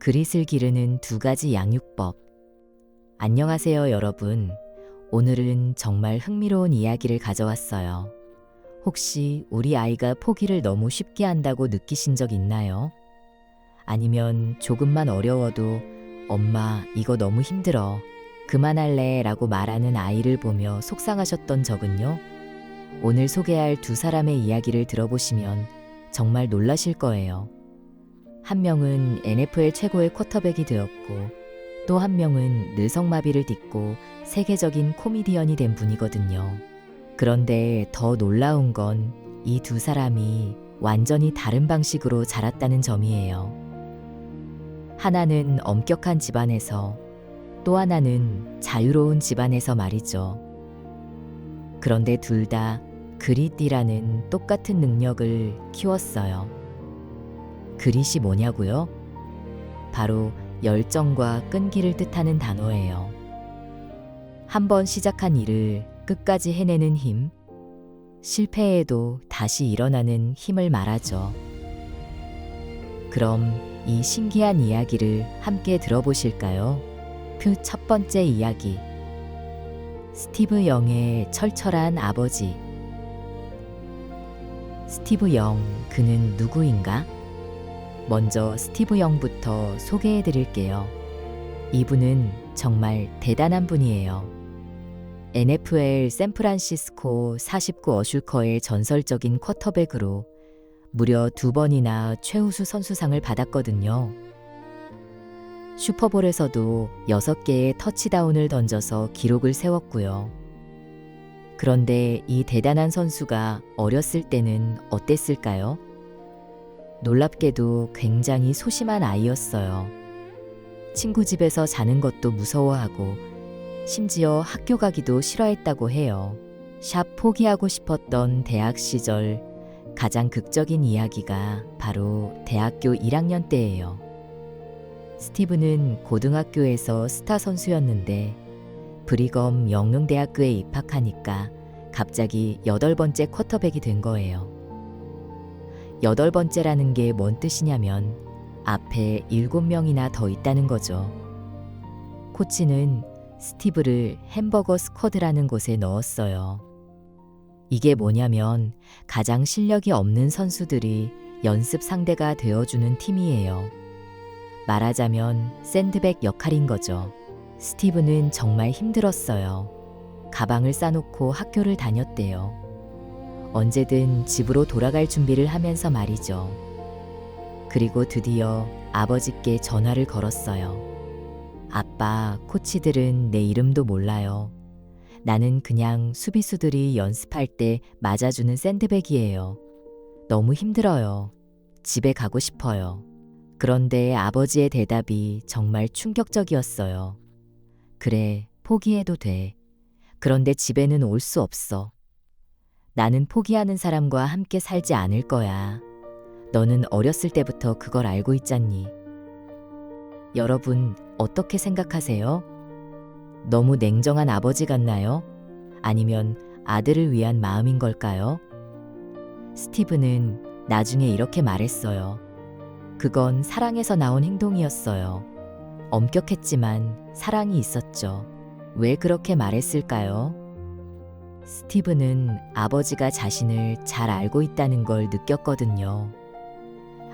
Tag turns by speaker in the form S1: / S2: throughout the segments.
S1: 그릿을 기르는 두 가지 양육법. 안녕하세요, 여러분. 오늘은 정말 흥미로운 이야기를 가져왔어요. 혹시 우리 아이가 포기를 너무 쉽게 한다고 느끼신 적 있나요? 아니면 조금만 어려워도 엄마, 이거 너무 힘들어. 그만할래 라고 말하는 아이를 보며 속상하셨던 적은요? 오늘 소개할 두 사람의 이야기를 들어보시면 정말 놀라실 거예요. 한 명은 NFL 최고의 쿼터백이 되었고 또 한 명은 뇌성마비를 딛고 세계적인 코미디언이 된 분이거든요. 그런데 더 놀라운 건 이 두 사람이 완전히 다른 방식으로 자랐다는 점이에요. 하나는 엄격한 집안에서, 또 하나는 자유로운 집안에서 말이죠. 그런데 둘 다 그릿이라는 똑같은 능력을 키웠어요. 그릿이 뭐냐고요? 바로 열정과 끈기를 뜻하는 단어예요. 한번 시작한 일을 끝까지 해내는 힘, 실패해도 다시 일어나는 힘을 말하죠. 그럼 이 신기한 이야기를 함께 들어보실까요? 그 첫 번째 이야기. 스티브 영의 철철한 아버지. 스티브 영, 그는 누구인가? 먼저 스티브 영부터 소개해 드릴게요. 이분은 정말 대단한 분이에요. NFL 샌프란시스코 49 어슐커의 전설적인 쿼터백으로 무려 2번이나 최우수 선수상을 받았거든요. 슈퍼볼에서도 6개의 터치다운을 던져서 기록을 세웠고요. 그런데 이 대단한 선수가 어렸을 때는 어땠을까요? 놀랍게도 굉장히 소심한 아이였어요. 친구 집에서 자는 것도 무서워하고 심지어 학교 가기도 싫어했다고 해요. 샵 포기하고 싶었던 대학 시절 가장 극적인 이야기가 바로 대학교 1학년 때예요. 스티브는 고등학교에서 스타 선수였는데 브리검 영흥대학교에 입학하니까 갑자기 8번째 쿼터백이 된 거예요. 8번째라는 게 뭔 뜻이냐면 앞에 7명이나 더 있다는 거죠. 코치는 스티브를 햄버거 스쿼드라는 곳에 넣었어요. 이게 뭐냐면 가장 실력이 없는 선수들이 연습 상대가 되어주는 팀이에요. 말하자면 샌드백 역할인 거죠. 스티브는 정말 힘들었어요. 가방을 싸놓고 학교를 다녔대요. 언제든 집으로 돌아갈 준비를 하면서 말이죠. 그리고 드디어 아버지께 전화를 걸었어요. 아빠, 코치들은 내 이름도 몰라요. 나는 그냥 수비수들이 연습할 때 맞아주는 샌드백이에요. 너무 힘들어요. 집에 가고 싶어요. 그런데 아버지의 대답이 정말 충격적이었어요. 그래, 포기해도 돼. 그런데 집에는 올 수 없어. 나는 포기하는 사람과 함께 살지 않을 거야. 너는 어렸을 때부터 그걸 알고 있잖니. 여러분, 어떻게 생각하세요? 너무 냉정한 아버지 같나요? 아니면 아들을 위한 마음인 걸까요? 스티브는 나중에 이렇게 말했어요. 그건 사랑에서 나온 행동이었어요. 엄격했지만 사랑이 있었죠. 왜 그렇게 말했을까요? 스티브는 아버지가 자신을 잘 알고 있다는 걸 느꼈거든요.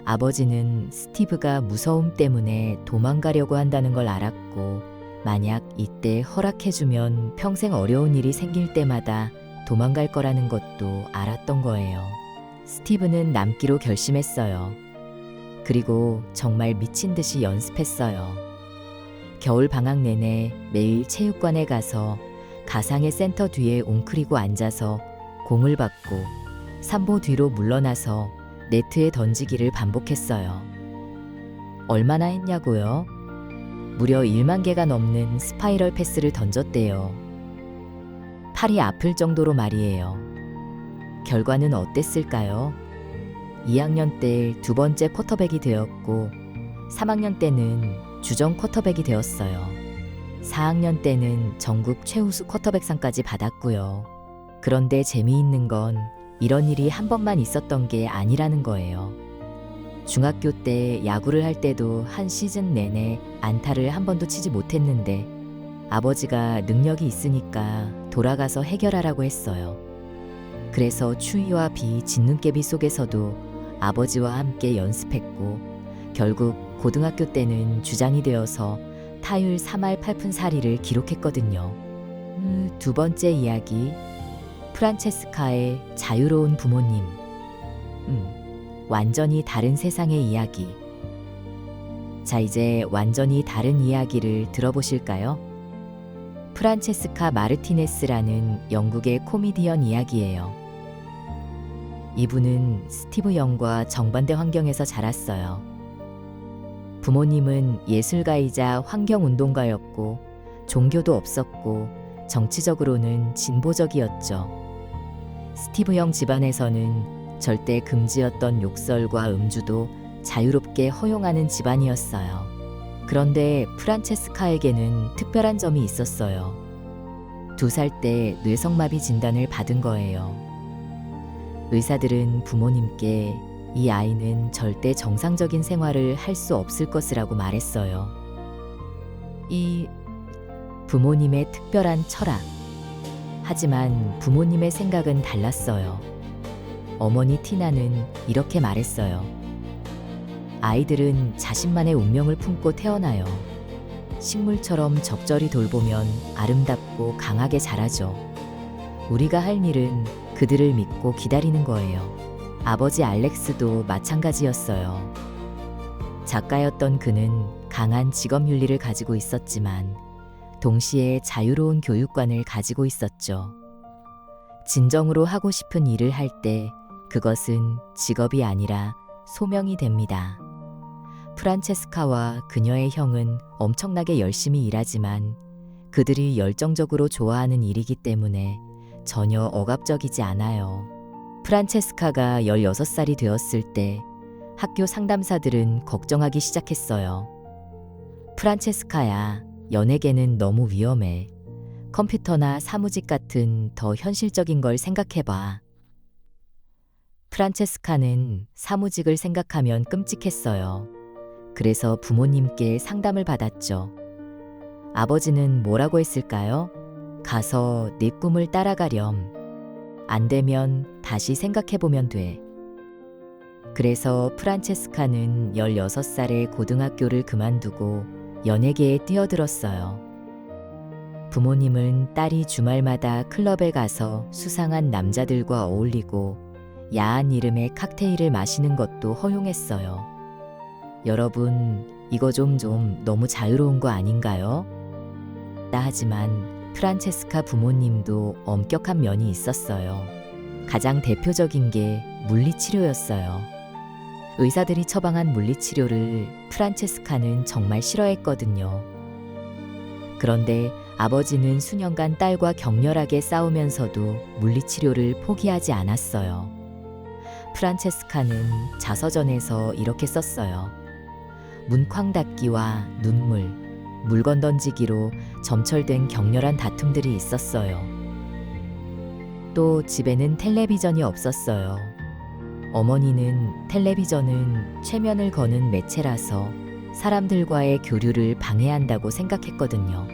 S1: 아버지는 스티브가 무서움 때문에 도망가려고 한다는 걸 알았고, 만약 이때 허락해주면 평생 어려운 일이 생길 때마다 도망갈 거라는 것도 알았던 거예요. 스티브는 남기로 결심했어요. 그리고 정말 미친 듯이 연습했어요. 겨울 방학 내내 매일 체육관에 가서 가상의 센터 뒤에 웅크리고 앉아서 공을 받고 삼보 뒤로 물러나서 네트에 던지기를 반복했어요. 얼마나 했냐고요? 무려 1만 개가 넘는 스파이럴 패스를 던졌대요. 팔이 아플 정도로 말이에요. 결과는 어땠을까요? 2학년 때 2번째 쿼터백이 되었고 3학년 때는 주전 쿼터백이 되었어요. 4학년 때는 전국 최우수 쿼터백상까지 받았고요. 그런데 재미있는 건 이런 일이 한 번만 있었던 게 아니라는 거예요. 중학교 때 야구를 할 때도 한 시즌 내내 안타를 한 번도 치지 못했는데 아버지가 능력이 있으니까 돌아가서 해결하라고 했어요. 그래서 추위와 비, 진눈깨비 속에서도 아버지와 함께 연습했고 결국 고등학교 때는 주장이 되어서 타율 3할 8푼 4리를 기록했거든요. 두 번째 이야기, 프란체스카의 자유로운 부모님. 완전히 다른 세상의 이야기. 자, 이제 완전히 다른 이야기를 들어보실까요? 프란체스카 마르티네스라는 영국의 코미디언 이야기예요. 이분은 스티브 영과 정반대 환경에서 자랐어요. 부모님은 예술가이자 환경운동가였고 종교도 없었고 정치적으로는 진보적이었죠. 스티브 영 집안에서는 절대 금지였던 욕설과 음주도 자유롭게 허용하는 집안이었어요. 그런데 프란체스카에게는 특별한 점이 있었어요. 2살 때 뇌성마비 진단을 받은 거예요. 의사들은 부모님께 이 아이는 절대 정상적인 생활을 할 수 없을 것이라고 말했어요. 이 부모님의 특별한 철학. 하지만 부모님의 생각은 달랐어요. 어머니 티나는 이렇게 말했어요. 아이들은 자신만의 운명을 품고 태어나요. 식물처럼 적절히 돌보면 아름답고 강하게 자라죠. 우리가 할 일은 그들을 믿고 기다리는 거예요. 아버지 알렉스도 마찬가지였어요. 작가였던 그는 강한 직업윤리를 가지고 있었지만 동시에 자유로운 교육관을 가지고 있었죠. 진정으로 하고 싶은 일을 할 때 그것은 직업이 아니라 소명이 됩니다. 프란체스카와 그녀의 형은 엄청나게 열심히 일하지만 그들이 열정적으로 좋아하는 일이기 때문에 전혀 억압적이지 않아요. 프란체스카가 16살이 되었을 때 학교 상담사들은 걱정하기 시작했어요. 프란체스카야, 연예계는 너무 위험해. 컴퓨터나 사무직 같은 더 현실적인 걸 생각해봐. 프란체스카는 사무직을 생각하면 끔찍했어요. 그래서 부모님께 상담을 받았죠. 아버지는 뭐라고 했을까요? 가서 네 꿈을 따라가렴. 안 되면 다시 생각해보면 돼. 그래서 프란체스카는 16살에 고등학교를 그만두고 연예계에 뛰어들었어요. 부모님은 딸이 주말마다 클럽에 가서 수상한 남자들과 어울리고 야한 이름의 칵테일을 마시는 것도 허용했어요. 여러분, 이거 좀 너무 자유로운 거 아닌가요? 하지만 프란체스카 부모님도 엄격한 면이 있었어요. 가장 대표적인 게 물리치료였어요. 의사들이 처방한 물리치료를 프란체스카는 정말 싫어했거든요. 그런데 아버지는 수년간 딸과 격렬하게 싸우면서도 물리치료를 포기하지 않았어요. 프란체스카는 자서전에서 이렇게 썼어요. 문쾅 닫기와 눈물, 물건 던지기로 점철된 격렬한 다툼들이 있었어요. 또 집에는 텔레비전이 없었어요. 어머니는 텔레비전은 최면을 거는 매체라서 사람들과의 교류를 방해한다고 생각했거든요.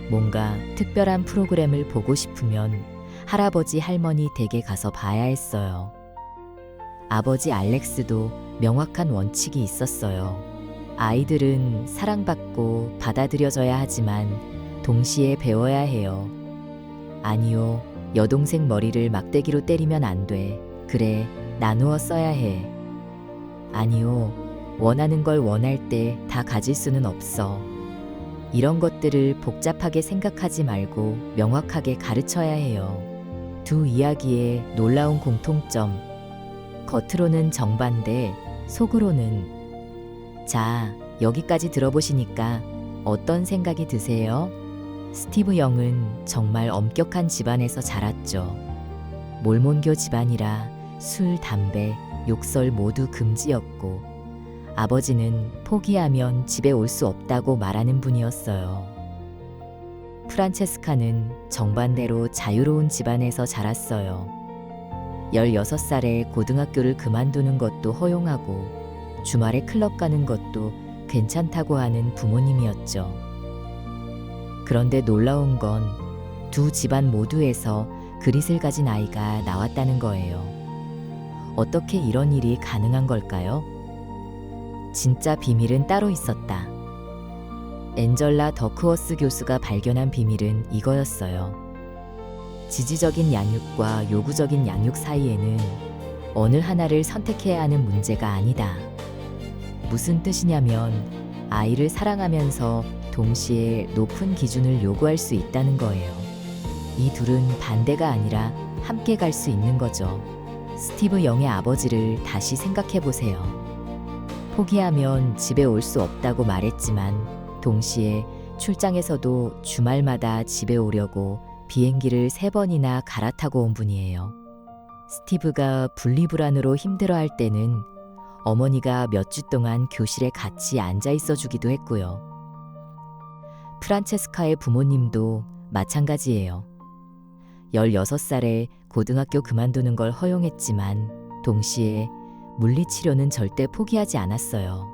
S1: 뭔가 특별한 프로그램을 보고 싶으면 할아버지 할머니 댁에 가서 봐야 했어요. 아버지 알렉스도 명확한 원칙이 있었어요. 아이들은 사랑받고 받아들여져야 하지만 동시에 배워야 해요. 아니요, 여동생 머리를 막대기로 때리면 안 돼. 그래, 나누어 써야 해. 아니요, 원하는 걸 원할 때 다 가질 수는 없어. 이런 것들을 복잡하게 생각하지 말고 명확하게 가르쳐야 해요. 두 이야기의 놀라운 공통점. 겉으로는 정반대, 속으로는. 자, 여기까지 들어보시니까 어떤 생각이 드세요? 스티브 영은 정말 엄격한 집안에서 자랐죠. 몰몬교 집안이라 술, 담배, 욕설 모두 금지였고 아버지는 포기하면 집에 올 수 없다고 말하는 분이었어요. 프란체스카는 정반대로 자유로운 집안에서 자랐어요. 16살에 고등학교를 그만두는 것도 허용하고 주말에 클럽 가는 것도 괜찮다고 하는 부모님이었죠. 그런데 놀라운 건 두 집안 모두에서 그릿을 가진 아이가 나왔다는 거예요. 어떻게 이런 일이 가능한 걸까요? 진짜 비밀은 따로 있었다. 앤젤라 더크워스 교수가 발견한 비밀은 이거였어요. 지지적인 양육과 요구적인 양육 사이에는 어느 하나를 선택해야 하는 문제가 아니다. 무슨 뜻이냐면 아이를 사랑하면서 동시에 높은 기준을 요구할 수 있다는 거예요. 이 둘은 반대가 아니라 함께 갈 수 있는 거죠. 스티브 영의 아버지를 다시 생각해 보세요. 포기하면 집에 올 수 없다고 말했지만 동시에 출장에서도 주말마다 집에 오려고 비행기를 3번이나 갈아타고 온 분이에요. 스티브가 분리불안으로 힘들어할 때는 어머니가 몇 주 동안 교실에 같이 앉아 있어 주기도 했고요. 프란체스카의 부모님도 마찬가지예요. 16살에 고등학교 그만두는 걸 허용했지만 동시에 물리치료는 절대 포기하지 않았어요.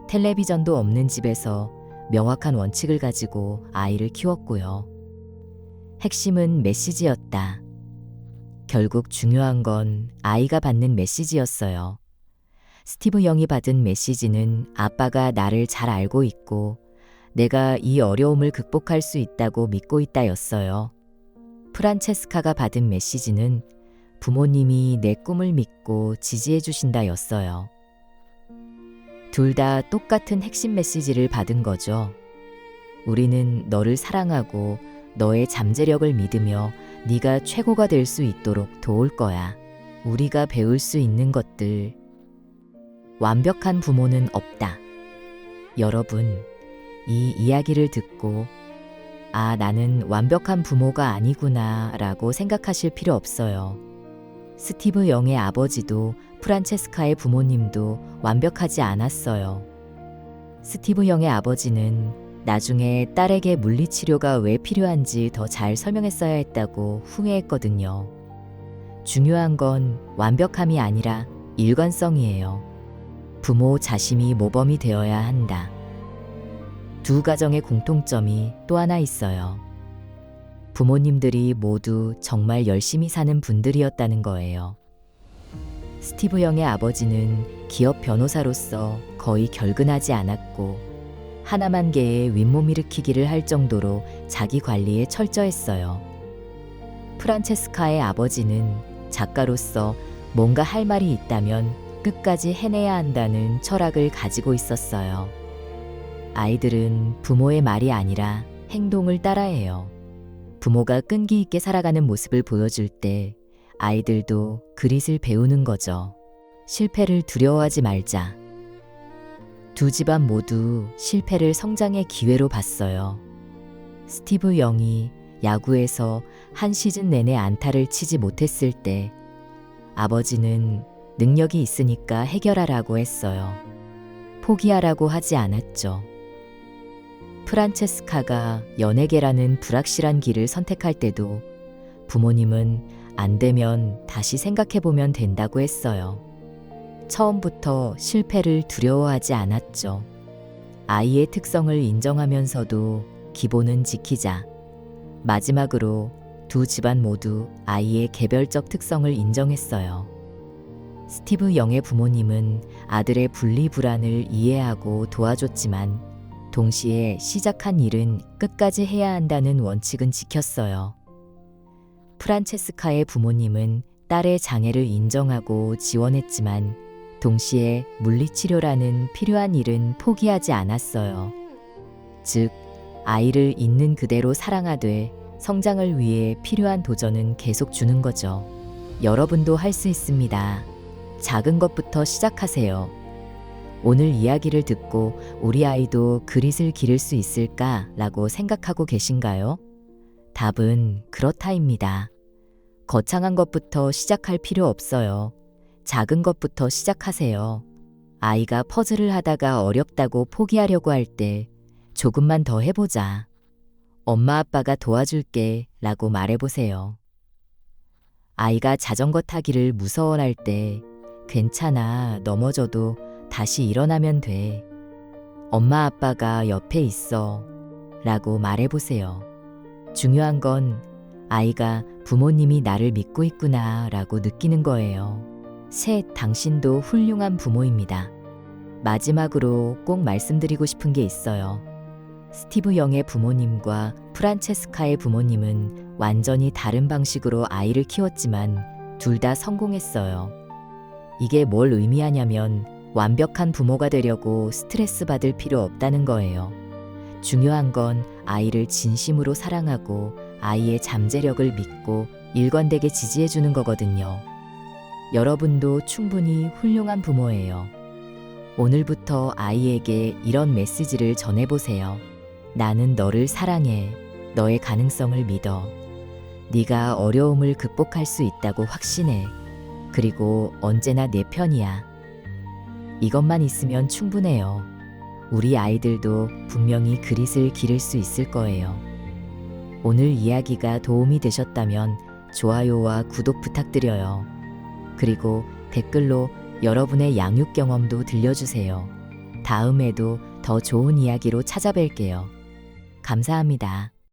S1: 텔레비전도 없는 집에서 명확한 원칙을 가지고 아이를 키웠고요. 핵심은 메시지였다. 결국 중요한 건 아이가 받는 메시지였어요. 스티브 영이 받은 메시지는 아빠가 나를 잘 알고 있고 내가 이 어려움을 극복할 수 있다고 믿고 있다였어요. 프란체스카가 받은 메시지는 부모님이 내 꿈을 믿고 지지해 주신다였어요. 둘 다 똑같은 핵심 메시지를 받은 거죠. 우리는 너를 사랑하고 너의 잠재력을 믿으며 네가 최고가 될 수 있도록 도울 거야. 우리가 배울 수 있는 것들. 완벽한 부모는 없다. 여러분, 이 이야기를 듣고 나는 완벽한 부모가 아니구나 라고 생각하실 필요 없어요. 스티브 영의 아버지도 프란체스카의 부모님도 완벽하지 않았어요. 스티브 영의 아버지는 나중에 딸에게 물리치료가 왜 필요한지 더 잘 설명했어야 했다고 후회했거든요. 중요한 건 완벽함이 아니라 일관성이에요. 부모 자신이 모범이 되어야 한다. 두 가정의 공통점이 또 하나 있어요. 부모님들이 모두 정말 열심히 사는 분들이었다는 거예요. 스티브 영의 아버지는 기업 변호사로서 거의 결근하지 않았고 하나만 개의 윗몸 일으키기를 할 정도로 자기 관리에 철저했어요. 프란체스카의 아버지는 작가로서 뭔가 할 말이 있다면 끝까지 해내야 한다는 철학을 가지고 있었어요. 아이들은 부모의 말이 아니라 행동을 따라해요. 부모가 끈기 있게 살아가는 모습을 보여줄 때 아이들도 그릿을 배우는 거죠. 실패를 두려워하지 말자. 두 집안 모두 실패를 성장의 기회로 봤어요. 스티브 영이 야구에서 한 시즌 내내 안타를 치지 못했을 때 아버지는 능력이 있으니까 해결하라고 했어요. 포기하라고 하지 않았죠. 프란체스카가 연예계라는 불확실한 길을 선택할 때도 부모님은 안 되면 다시 생각해보면 된다고 했어요. 처음부터 실패를 두려워하지 않았죠. 아이의 특성을 인정하면서도 기본은 지키자. 마지막으로 두 집안 모두 아이의 개별적 특성을 인정했어요. 스티브 영의 부모님은 아들의 분리불안을 이해하고 도와줬지만 동시에 시작한 일은 끝까지 해야 한다는 원칙은 지켰어요. 프란체스카의 부모님은 딸의 장애를 인정하고 지원했지만 동시에 물리치료라는 필요한 일은 포기하지 않았어요. 즉, 아이를 있는 그대로 사랑하되 성장을 위해 필요한 도전은 계속 주는 거죠. 여러분도 할 수 있습니다. 작은 것부터 시작하세요. 오늘 이야기를 듣고 우리 아이도 그릿을 기를 수 있을까라고 생각하고 계신가요? 답은 그렇다입니다. 거창한 것부터 시작할 필요 없어요. 작은 것부터 시작하세요. 아이가 퍼즐을 하다가 어렵다고 포기하려고 할 때 조금만 더 해보자. 엄마 아빠가 도와줄게 라고 말해보세요. 아이가 자전거 타기를 무서워할 때 괜찮아, 넘어져도 다시 일어나면 돼. 엄마 아빠가 옆에 있어. 라고 말해보세요. 중요한 건 아이가 부모님이 나를 믿고 있구나 라고 느끼는 거예요. 셋, 당신도 훌륭한 부모입니다. 마지막으로 꼭 말씀드리고 싶은 게 있어요. 스티브 영의 부모님과 프란체스카의 부모님은 완전히 다른 방식으로 아이를 키웠지만 둘 다 성공했어요. 이게 뭘 의미하냐면 완벽한 부모가 되려고 스트레스 받을 필요 없다는 거예요. 중요한 건 아이를 진심으로 사랑하고 아이의 잠재력을 믿고 일관되게 지지해 주는 거거든요. 여러분도 충분히 훌륭한 부모예요. 오늘부터 아이에게 이런 메시지를 전해보세요. 나는 너를 사랑해. 너의 가능성을 믿어. 네가 어려움을 극복할 수 있다고 확신해. 그리고 언제나 내 편이야. 이것만 있으면 충분해요. 우리 아이들도 분명히 그릿을 기를 수 있을 거예요. 오늘 이야기가 도움이 되셨다면 좋아요와 구독 부탁드려요. 그리고 댓글로 여러분의 양육 경험도 들려주세요. 다음에도 더 좋은 이야기로 찾아뵐게요. 감사합니다.